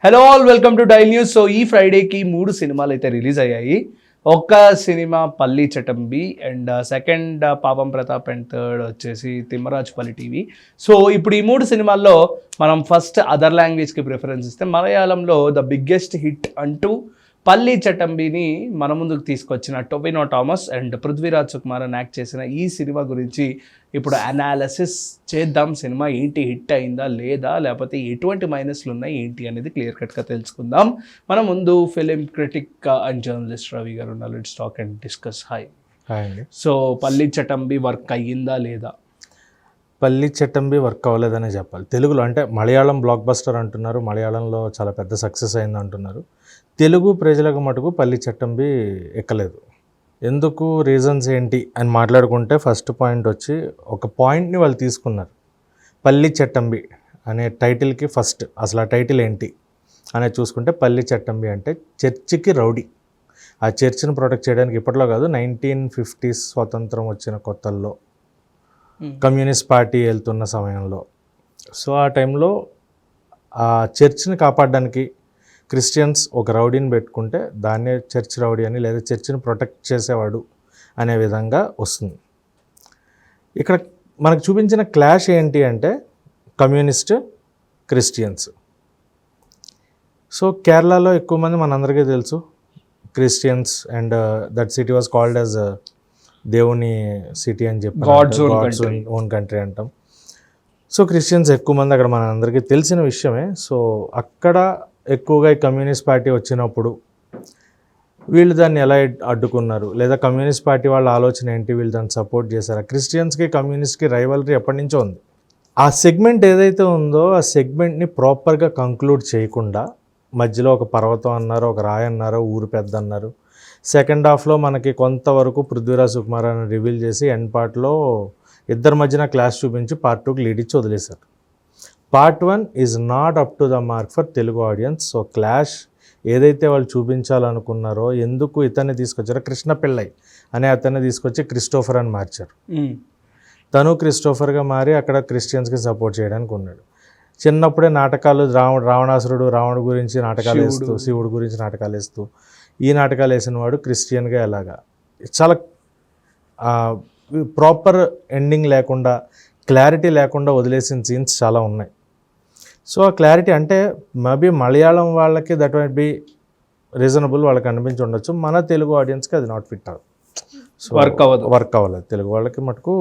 Hello all, welcome to dial news. So ఈ ఫ్రైడేకి 3 సినిమాలు అయితే రిలీజ్ అయ్యాయి. ఒక సినిమా పల్లి చటంబి అండ్ సెకండ్ పాపం ప్రతాప్ అండ్ థర్డ్ వచ్చేసి తిమ్మరాజుపల్లి టీవీ. సో ఇప్పుడు ఈ 3 సినిమాల్లో మనం ఫస్ట్ అదర్ లాంగ్వేజ్కి ప్రిఫరెన్స్ ఇస్తే మలయాళంలో ద బిగ్గెస్ట్ హిట్ అంటూ పల్లి చటంబిని మన ముందుకు తీసుకొచ్చిన Tovino Thomas and Prithviraj Sukumaran act చేసిన ఈ సినిమా గురించి ఇప్పుడు అనాలిసిస్ చేద్దాం. సినిమా ఏంటి, హిట్ అయిందా లేదా, లేకపోతే ఎటువంటి మైనస్లు ఉన్నాయి ఏంటి అనేది క్లియర్ కట్గా తెలుసుకుందాం. మన ముందు film critic and journalist Ravi గారు ఉన్నారు. Let's talk and discuss. Hi అండి. సో పల్లి చటంబి వర్క్ అయ్యిందా లేదా? పల్లి చట్టంబి వర్క్ అవ్వలేదనే చెప్పాలి. తెలుగులో అంటే మలయాళం బ్లాక్ బస్టర్ అంటున్నారు, మలయాళంలో చాలా పెద్ద సక్సెస్ అయింది అంటున్నారు. తెలుగు ప్రజలకు మటుకు పల్లి చట్టంబి ఎక్కలేదు. ఎందుకు, రీజన్స్ ఏంటి అని మాట్లాడుకుంటే ఫస్ట్ పాయింట్ వచ్చి ఒక పాయింట్ని వాళ్ళు తీసుకున్నారు. పల్లి చట్టంబి అనే టైటిల్కి ఫస్ట్ అసలు ఆ టైటిల్ ఏంటి అనేది చూసుకుంటే పల్లి చట్టంబి అంటే చర్చికి రౌడీ. ఆ చర్చిని ప్రొటెక్ట్ చేయడానికి ఇప్పట్లో కాదు, 1950s స్వతంత్రం వచ్చిన కొత్తల్లో కమ్యూనిస్ట్ పార్టీ వెళ్తున్న సమయంలో, సో ఆ టైంలో ఆ చర్చ్ని కాపాడడానికి క్రిస్టియన్స్ ఒక రౌడీని పెట్టుకుంటే దాన్నే చర్చ్ రౌడీ అని, లేదా చర్చ్ని ప్రొటెక్ట్ చేసేవాడు అనే విధంగా వస్తుంది. ఇక్కడ మనకు చూపించిన క్లాష్ ఏంటి అంటే కమ్యూనిస్ట్ క్రిస్టియన్స్. సో కేరళలో ఎక్కువ మంది మనందరికీ తెలుసు Christians, and that city was called as దేవుని సిటీ అని చెప్పి, గాడ్స్ ఓన్ కంట్రీ అంటాం. సో క్రిస్టియన్స్ ఎక్కువ మంది అక్కడ మన అందరికీ తెలిసిన విషయమే. సో అక్కడ ఎక్కువగా ఈ కమ్యూనిస్ట్ పార్టీ వచ్చినప్పుడు వీళ్ళు దాన్ని ఎలా అడ్డుకున్నారు, లేదా కమ్యూనిస్ట్ పార్టీ వాళ్ళ ఆలోచన ఏంటి, వీళ్ళు దాన్ని సపోర్ట్ చేశారు. క్రిస్టియన్స్కి కమ్యూనిస్ట్కి రైవలరీ ఎప్పటి నుంచో ఉంది. ఆ సెగ్మెంట్ ఏదైతే ఉందో ఆ సెగ్మెంట్ని ప్రాపర్గా కంక్లూడ్ చేయకుండా మధ్యలో ఒక పర్వతం అన్నారు, ఒక రాయి అన్నారు, ఊరు పెద్ద అన్నారు. సెకండ్ హాఫ్లో మనకి కొంతవరకు పృథ్వీరాజ్ సుకుమారన్ రివీల్ చేసి ఎండ్ పార్ట్లో ఇద్దరి మధ్యన క్లాష్ చూపించి పార్ట్ 2కి లీడ్ ఇచ్చి వదిలేశారు. Part 1 is not up to the mark for Telugu audience. So clash ఏదైతే వాళ్ళు చూపించాలనుకున్నారో, ఎందుకు ఇతన్ని తీసుకొచ్చారో, కృష్ణ పిల్లై అనే అతన్ని తీసుకొచ్చి క్రిస్టోఫర్ అని మార్చారు. తను క్రిస్టోఫర్గా మారి అక్కడ క్రిస్టియన్స్కి సపోర్ట్ చేయడానికి ఉన్నాడు. చిన్నప్పుడే నాటకాలు, రావణుడు గురించి నాటకాలు వేస్తూ, శివుడు గురించి నాటకాలు వేస్తూ, ఈ నాటకాలు వేసిన వాడు క్రిస్టియన్గా ఎలాగా, చాలా ప్రాపర్ ఎండింగ్ లేకుండా, క్లారిటీ లేకుండా వదిలేసిన సీన్స్ చాలా ఉన్నాయి. సో ఆ క్లారిటీ అంటే మేబీ మలయాళం వాళ్ళకి దట్ మైట్ బి రీజనబుల్, వాళ్ళకి అనిపించి ఉండొచ్చు. మన తెలుగు ఆడియన్స్కి అది నాట్ ఫిట్ అవ్వదు. సో వర్క్ అవ్వలేదు. తెలుగు వాళ్ళకి మటుకు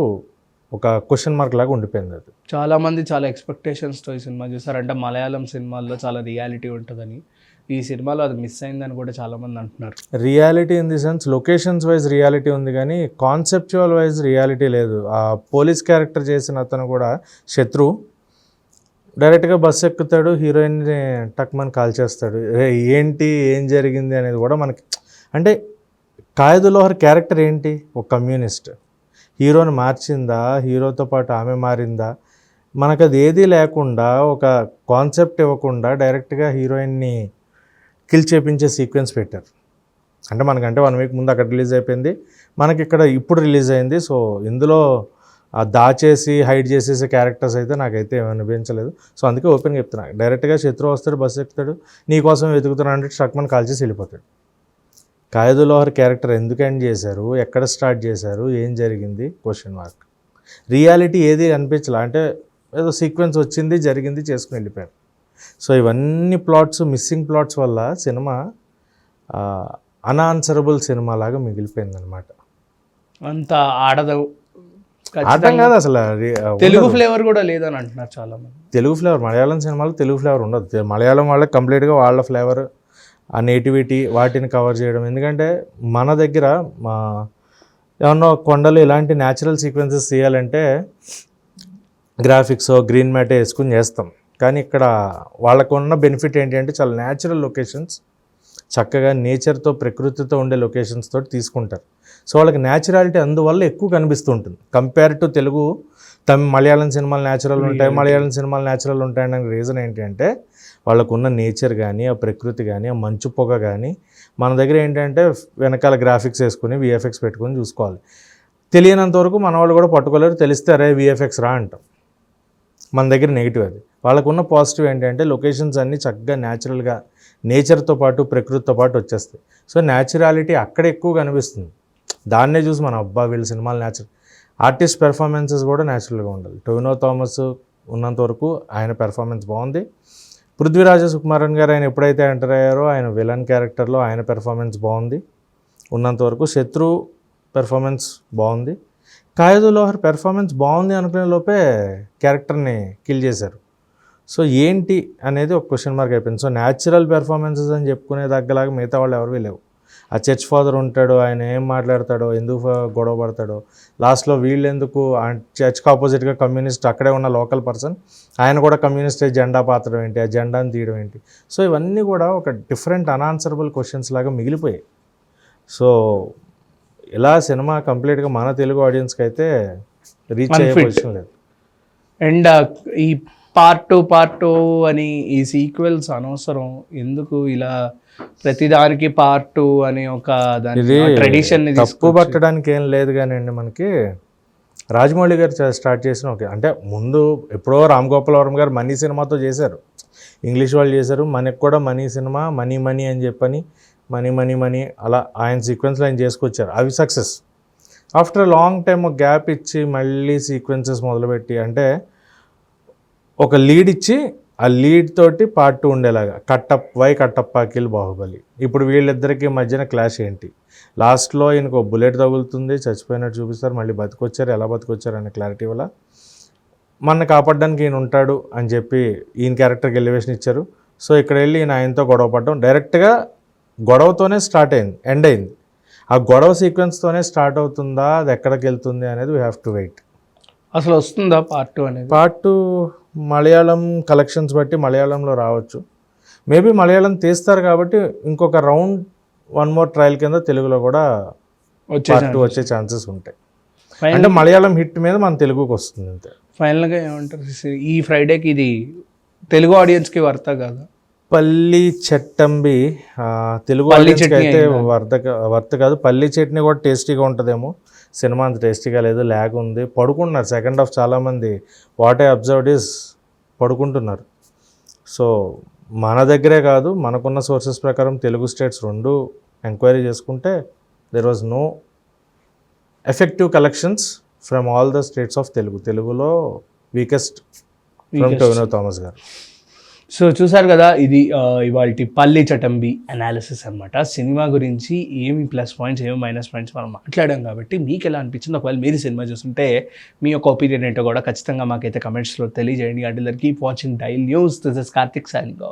ఒక క్వశ్చన్ మార్క్ లాగా ఉండిపోయింది. అది చాలామంది చాలా ఎక్స్పెక్టేషన్స్తో ఈ సినిమా చూసారు. అంటే మలయాళం సినిమాల్లో చాలా రియాలిటీ ఉంటుందని, ఈ సినిమాలో అది మిస్ అయిందని కూడా చాలామంది అంటున్నారు. Reality in the sense locations wise reality ఉంది, కానీ కాన్సెప్చువల్ వైజ్ రియాలిటీ లేదు. ఆ పోలీస్ క్యారెక్టర్ చేసిన అతను కూడా శత్రు డైరెక్ట్గా బస్సు ఎక్కుతాడు, హీరోయిన్ని టక్మని కాల్ చేస్తాడు. ఏంటి, ఏం జరిగింది అనేది కూడా మనకి, అంటే కాయదు లోహర్ క్యారెక్టర్ ఏంటి, ఒక కమ్యూనిస్ట్. హీరోని మార్చిందా, హీరోతో పాటు ఆమె మారిందా, మనకు అది ఏదీ లేకుండా, ఒక కాన్సెప్ట్ ఇవ్వకుండా డైరెక్ట్గా హీరోయిన్ని కిల్ చేపించే సీక్వెన్స్ పెట్టారు. అంటే మనకంటే 1 వీక్ ముందు అక్కడ రిలీజ్ అయిపోయింది, మనకి ఇక్కడ ఇప్పుడు రిలీజ్ అయింది. సో ఇందులో దాచేసి హైడ్ చేసేసే క్యారెక్టర్స్ అయితే నాకైతే అనిపించలేదు. సో అందుకే ఓపెన్గా చెప్తున్నా, డైరెక్ట్గా శత్రు వస్తాడు, బస్సు ఎక్కుతాడు, నీకోసం వెతుకుతున్నా అంటే ట్రక్మన్ కాల్ చేసి వెళ్ళిపోతాడు. కాయదు లోహర్ క్యారెక్టర్ ఎందుకు ఎండ్ చేశారు, ఎక్కడ స్టార్ట్ చేశారు, ఏం జరిగింది, క్వశ్చన్ మార్క్. రియాలిటీ ఏది అనిపించలే, అంటే ఏదో సీక్వెన్స్ వచ్చింది, జరిగింది, చేసుకుని వెళ్ళిపోయారు. సో ఇవన్నీ ప్లాట్స్, మిస్సింగ్ ప్లాట్స్ వల్ల సినిమా అన్ఆన్సరబుల్ సినిమా లాగా మిగిలిపోయింది అనమాట. అంత ఆడదు, అర్థం కాదు అసలు. తెలుగు ఫ్లేవర్ కూడా లేదని అంటున్నారు చాలామంది. తెలుగు ఫ్లేవర్, మలయాళం సినిమాలో తెలుగు ఫ్లేవర్ ఉండదు. మలయాళం వాళ్ళకి కంప్లీట్గా వాళ్ళ ఫ్లేవర్, ఆ నేటివిటీ, వాటిని కవర్ చేయడం. ఎందుకంటే మన దగ్గర ఏమన్నా కొండలు ఇలాంటి న్యాచురల్ సీక్వెన్సెస్ తీయాలంటే గ్రాఫిక్స్, గ్రీన్ మ్యాటే వేసుకుని చేస్తాం. కానీ ఇక్కడ వాళ్ళకు ఉన్న బెనిఫిట్ ఏంటి అంటే చాలా న్యాచురల్ లొకేషన్స్, చక్కగా నేచర్తో, ప్రకృతితో ఉండే లొకేషన్స్ తోటి తీసుకుంటారు. సో వాళ్ళకి న్యాచురాలిటీ అందువల్ల ఎక్కువ కనిపిస్తూ ఉంటుంది కంపేర్ టు తెలుగు. మలయాళం సినిమాలు న్యాచురల్ ఉంటాయి, మలయాళం సినిమాలు న్యాచురల్ ఉంటాయనే రీజన్ ఏంటి అంటే వాళ్ళకున్న నేచర్ కానీ, ఆ ప్రకృతి కానీ, ఆ మంచు పొగ కానీ. మన దగ్గర ఏంటంటే వెనకాల గ్రాఫిక్స్ వేసుకుని విఎఫ్ఎక్స్ పెట్టుకొని చూసుకోవాలి. తెలియనంత వరకు మన వాళ్ళు కూడా పట్టుకోలేరు, తెలిస్తే అరే విఎఫ్ఎక్స్ రా అంటాం. మన దగ్గర నెగిటివ్ అది. వాళ్ళకున్న పాజిటివ్ ఏంటంటే లొకేషన్స్ అన్నీ చక్కగా న్యాచురల్గా నేచర్తో పాటు ప్రకృతితో పాటు వచ్చేస్తాయి. సో న్యాచురాలిటీ అక్కడ ఎక్కువ కనిపిస్తుంది. దాన్నే చూసి మన అబ్బా వీళ్ళ సినిమాలు న్యాచురల్. ఆర్టిస్ట్ పెర్ఫార్మెన్సెస్ కూడా న్యాచురల్గా ఉండాలి. టొవినో థామస్ ఉన్నంత వరకు ఆయన పెర్ఫార్మెన్స్ బాగుంది. పృథ్వీరాజ సుకుమారన్ గారు ఆయన ఎప్పుడైతే ఎంటర్ అయ్యారో ఆయన విలన్ క్యారెక్టర్లో ఆయన పెర్ఫార్మెన్స్ బాగుంది ఉన్నంతవరకు. శత్రు పెర్ఫార్మెన్స్ బాగుంది. కాయదు లోహర్ పెర్ఫార్మెన్స్ బాగుంది అనుకునే లోపే క్యారెక్టర్ని కిల్ చేశారు. సో ఏంటి అనేది ఒక క్వశ్చన్ మార్క్ అయిపోయింది. సో న్యాచురల్ పెర్ఫార్మెన్సెస్ అని చెప్పుకునే దగ్గరలాగా మిగతా వాళ్ళు ఎవరివి లేవు. ఆ చర్చ్ ఫాదర్ ఉంటాడు, ఆయన ఏం మాట్లాడతాడో, ఎందుకు గొడవ పడతాడో, లాస్ట్లో వీళ్ళు ఎందుకు చర్చ్కి ఆపోజిట్గా కమ్యూనిస్ట్ అక్కడే ఉన్న లోకల్ పర్సన్ ఆయన కూడా కమ్యూనిస్ట్ జెండా పాతడం ఏంటి, ఆ జెండాని తీయడం ఏంటి. సో ఇవన్నీ కూడా ఒక డిఫరెంట్ అన్ఆన్సరబుల్ క్వశ్చన్స్ లాగా మిగిలిపోయాయి. సో ఇలా సినిమా కంప్లీట్గా మన తెలుగు ఆడియన్స్కి అయితే రీచ్ అయ్యే పొజిషన్ లేదు. అండ్ ఈ పార్ట్ టూ అని ఈ సీక్వెల్స్ అనవసరం, ఎందుకు ఇలా ప్రతిదానికి పార్ట్ టూ అని ఒక ఇది ట్రెడిషన్ తప్పు పట్టడానికి ఏం లేదు కానీ అండి, మనకి రాజమౌళి గారు స్టార్ట్ చేసిన అంటే ముందు ఎప్పుడో రామ్ గోపాల్ వర్మ గారు మనీ సినిమాతో చేశారు, ఇంగ్లీష్ వాళ్ళు చేశారు. మనకు కూడా మనీ సినిమా, మనీ అని చెప్పని మనీ అలా ఆయన సీక్వెన్స్లో ఆయన చేసుకొచ్చారు. అవి సక్సెస్. ఆఫ్టర్ లాంగ్ టైం ఒక గ్యాప్ ఇచ్చి మళ్ళీ సీక్వెన్సెస్ మొదలుపెట్టి, అంటే ఒక లీడ్ ఇచ్చి ఆ లీడ్ తోటి పార్ట్ టూ ఉండేలాగా కట్టప్ప కిల్ బాహుబలి. ఇప్పుడు వీళ్ళిద్దరికి మధ్యన క్లాష్ ఏంటి, లాస్ట్లో ఈయనకు బుల్లెట్ తగులుతుంది, చచ్చిపోయినట్టు చూపిస్తారు, మళ్ళీ బతికొచ్చారు, ఎలా బతికొచ్చారు అనే క్లారిటీ వల్ల మన కాపాడడానికి ఈయన ఉంటాడు అని చెప్పి ఈయన క్యారెక్టర్కి ఎలివేషన్ ఇచ్చారు. సో ఇక్కడ వెళ్ళి ఈయన ఆయనతో గొడవ పడడం, డైరెక్ట్గా గొడవతోనే స్టార్ట్ అయింది, ఎండ్ అయింది. ఆ గొడవ సీక్వెన్స్తోనే స్టార్ట్ అవుతుందా, అది ఎక్కడికి వెళ్తుంది అనేది వీ హ్యావ్ టు వెయిట్. అసలు వస్తుందా పార్ట్ టూ అనేది? పార్ట్ టూ మలయాళం కలెక్షన్స్ బట్టి మలయాళంలో రావచ్చు. మేబీ మలయాళం తీస్తారు కాబట్టి ఇంకొక రౌండ్ వన్ మోర్ ట్రయల్ కింద తెలుగులో కూడా పార్ట్ టూ వచ్చే ఛాన్సెస్ ఉంటాయి. అంటే మలయాళం హిట్ మీద మన తెలుగుకి వస్తుంది అంతే. ఫైనల్గా ఏమంటారు, ఈ ఫ్రైడేకి ఇది తెలుగు ఆడియన్స్కి వర్త కదా? పల్లి చట్టంబి తెలుగు ఆడియన్స్కి అయితే వర్త్ కాదు. పల్లి చట్నీ కూడా టేస్టీగా ఉంటుందేమో, సినిమా అంత టేస్టీగా లేదు, ల్యాగ్ ఉంది, పడుకుంటున్నారు సెకండ్ హాఫ్. చాలామంది వాట్ ఐ అబ్జర్వ్డ్ ఈజ్ పడుకుంటున్నారు. సో మన దగ్గరే కాదు, మనకున్న సోర్సెస్ ప్రకారం తెలుగు స్టేట్స్ రెండు ఎంక్వైరీ చేసుకుంటే there was no effective collections from all the states of తెలుగులో వీకెస్ట్ ఫ్రమ్ టొవినో థామస్ గారు. సో చూసారు కదా, ఇది ఇవాళ పల్లి చటంబి అనాలిసిస్ అనమాట. సినిమా గురించి ఏమి ప్లస్ పాయింట్స్, ఏమి మైనస్ పాయింట్స్ మనం మాట్లాడాం కాబట్టి మీకు ఎలా అనిపించింది, ఒకవేళ మీరు సినిమా చూస్తుంటే మీ యొక్క ఒపీనియన్ ఏంటో కూడా ఖచ్చితంగా మాకైతే కమెంట్స్లో తెలియజేయండి. And keep watching dial news. This is Karthik signing off.